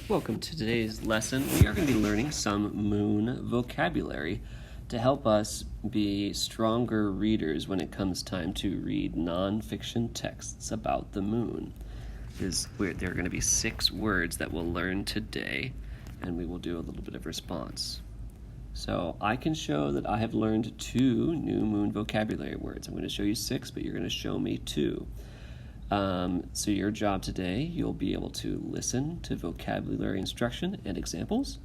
Welcome to today's lesson. We are going to be learning some moon vocabulary to help us be stronger readers when it comes time to read nonfiction texts about the moon. There are going to be 6 words that we'll learn today, and we will do a little bit of response. So I can show that I have learned 2 new moon vocabulary words. I'm going to show you 6, but you're going to show me 2. So your job today, you'll be able to listen to vocabulary instruction and examples.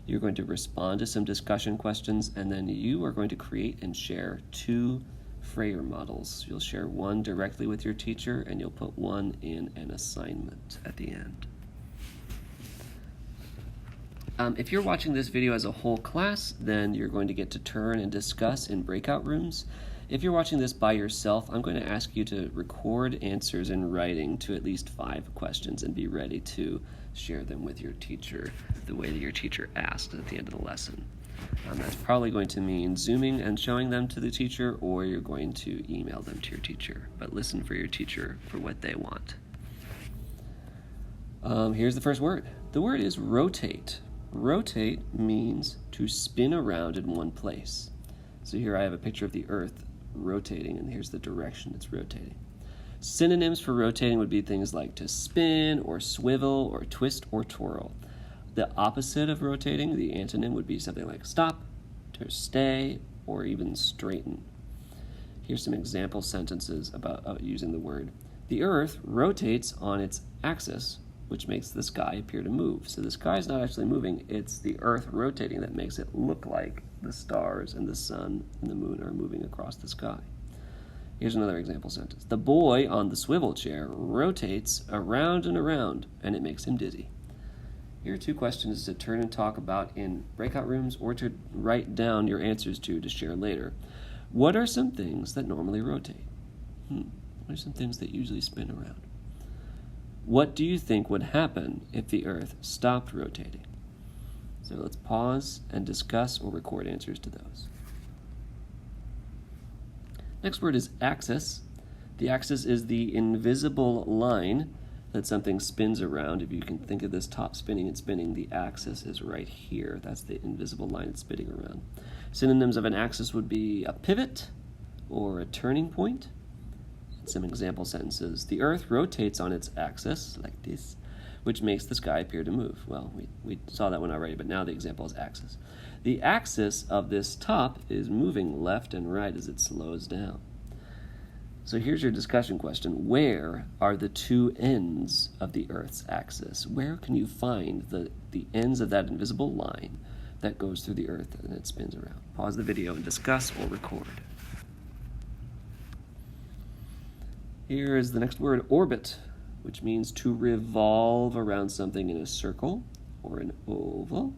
You're going to respond to some discussion questions, and then you are going to create and share 2 Freyer models. You'll share one directly with your teacher, and you'll put one in an assignment at the end. If you're watching this video as a whole class, then you're going to get to turn and discuss in breakout rooms. If you're watching this by yourself, I'm going to ask you to record answers in writing to at least 5 questions and be ready to share them with your teacher the way that your teacher asked at the end of the lesson. That's probably going to mean zooming and showing them to the teacher, or you're going to email them to your teacher. But listen for your teacher for what they want. Here's the first word. The word is rotate. Rotate means to spin around in one place. So here I have a picture of the Earth rotating, and here's the direction it's rotating. Synonyms for rotating would be things like to spin or swivel or twist or twirl. The opposite of rotating, the antonym, would be something like stop, to stay, or even straighten. Here's some example sentences about using the word. The Earth rotates on its axis, which makes the sky appear to move. So the sky is not actually moving, it's the Earth rotating that makes it look like the stars and the sun and the moon are moving across the sky. Here's another example sentence. The boy on the swivel chair rotates around and around, and it makes him dizzy. Here are 2 questions to turn and talk about in breakout rooms or to write down your answers to share later. What are some things that normally rotate? What are some things that usually spin around? What do you think would happen if the Earth stopped rotating? So let's pause and discuss or record answers to those. Next word is axis. The axis is the invisible line that something spins around. If you can think of this top spinning and spinning, the axis is right here. That's the invisible line it's spinning around. Synonyms of an axis would be a pivot or a turning point. Some example sentences. The Earth rotates on its axis, like this, which makes the sky appear to move. Well, we saw that one already, but now the example is axis. The axis of this top is moving left and right as it slows down. So here's your discussion question. Where are the 2 ends of the Earth's axis? Where can you find the ends of that invisible line that goes through the Earth and it spins around? Pause the video and discuss or record. Here is the next word, orbit, which means to revolve around something in a circle or an oval.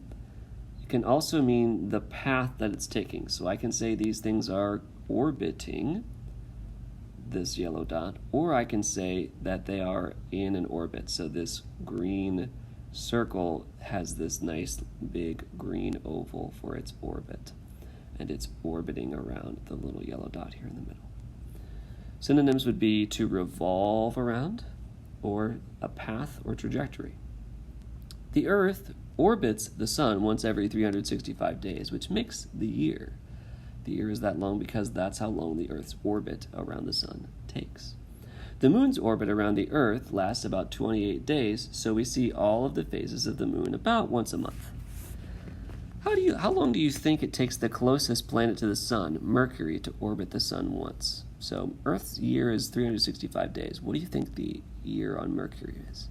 It can also mean the path that it's taking. So I can say these things are orbiting this yellow dot, or I can say that they are in an orbit. So this green circle has this nice big green oval for its orbit, and it's orbiting around the little yellow dot here in the middle. Synonyms would be to revolve around, or a path or trajectory. The Earth orbits the sun once every 365 days, which makes the year. The year is that long because that's how long the Earth's orbit around the sun takes. The moon's orbit around the Earth lasts about 28 days, so we see all of the phases of the moon about once a month. How long do you think it takes the closest planet to the sun, Mercury, to orbit the sun once? So Earth's year is 365 days. What do you think the year on Mercury is?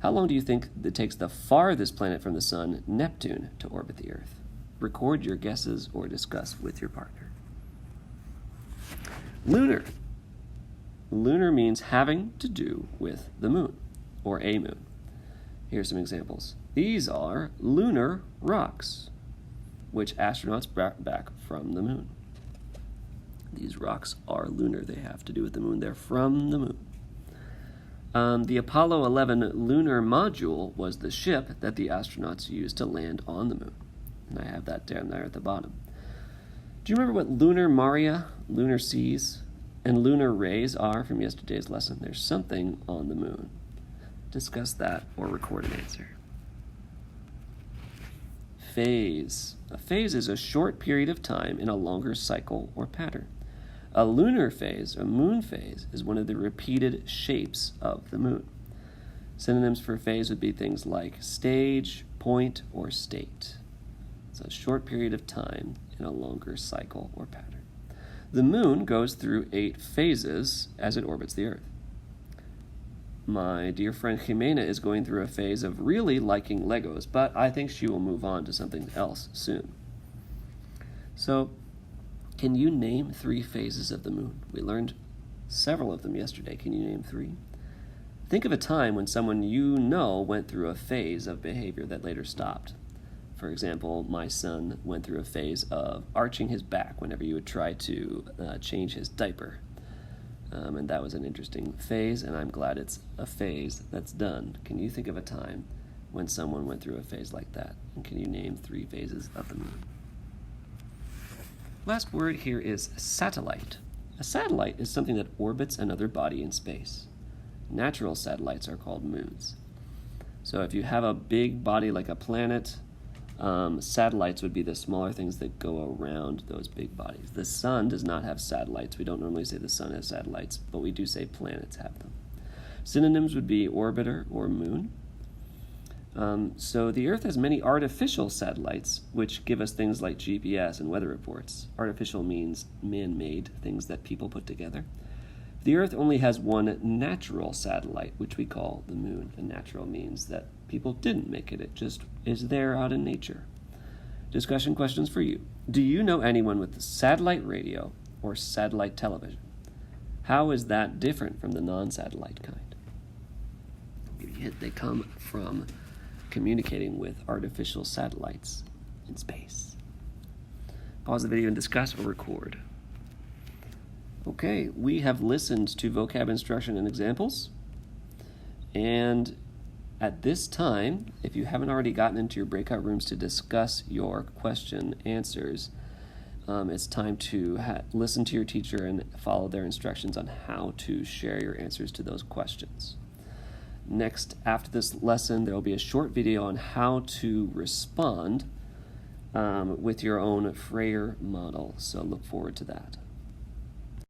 How long do you think it takes the farthest planet from the sun, Neptune, to orbit the Earth? Record your guesses or discuss with your partner. Lunar. Lunar means having to do with the moon, or a moon. Here's some examples. These are lunar rocks, which astronauts brought back from the moon. These rocks are lunar. They have to do with the moon. They're from the moon. The Apollo 11 lunar module was the ship that the astronauts used to land on the moon. And I have that down there at the bottom. Do you remember what lunar maria, lunar seas, and lunar rays are from yesterday's lesson? There's something on the moon. Discuss that or record an answer. phase. A phase is a short period of time in a longer cycle or pattern. A lunar phase, a moon phase, is one of the repeated shapes of the moon. Synonyms for phase would be things like stage, point, or state. It's a short period of time in a longer cycle or pattern. The moon goes through 8 phases as it orbits the Earth. My dear friend Jimena is going through a phase of really liking Legos, but I think she will move on to something else soon. So, can you name 3 phases of the moon? We learned several of them yesterday. Can you name 3? Think of a time when someone you know went through a phase of behavior that later stopped. For example, my son went through a phase of arching his back whenever you would try to change his diaper. And that was an interesting phase, and I'm glad it's a phase that's done. Can you think of a time when someone went through a phase like that? And can you name 3 phases of the moon? Last word here is satellite. A satellite is something that orbits another body in space. Natural satellites are called moons. So if you have a big body like a planet, satellites would be the smaller things that go around those big bodies. The sun does not have satellites. We don't normally say the sun has satellites, but we do say planets have them. Synonyms would be orbiter or moon. So the Earth has many artificial satellites, which give us things like GPS and weather reports. Artificial means man-made, things that people put together. The Earth only has one natural satellite, which we call the moon. And natural means that people didn't make it. It just is there out in nature. Discussion questions for you. Do you know anyone with satellite radio or satellite television? How is that different from the non-satellite kind? I'll give you a hint. They come from communicating with artificial satellites in space. Pause the video and discuss or record. Okay, we have listened to vocab instruction and examples. And at this time, if you haven't already gotten into your breakout rooms to discuss your question answers, it's time to listen to your teacher and follow their instructions on how to share your answers to those questions. Next, after this lesson, there will be a short video on how to respond with your own Freyer model, so look forward to that.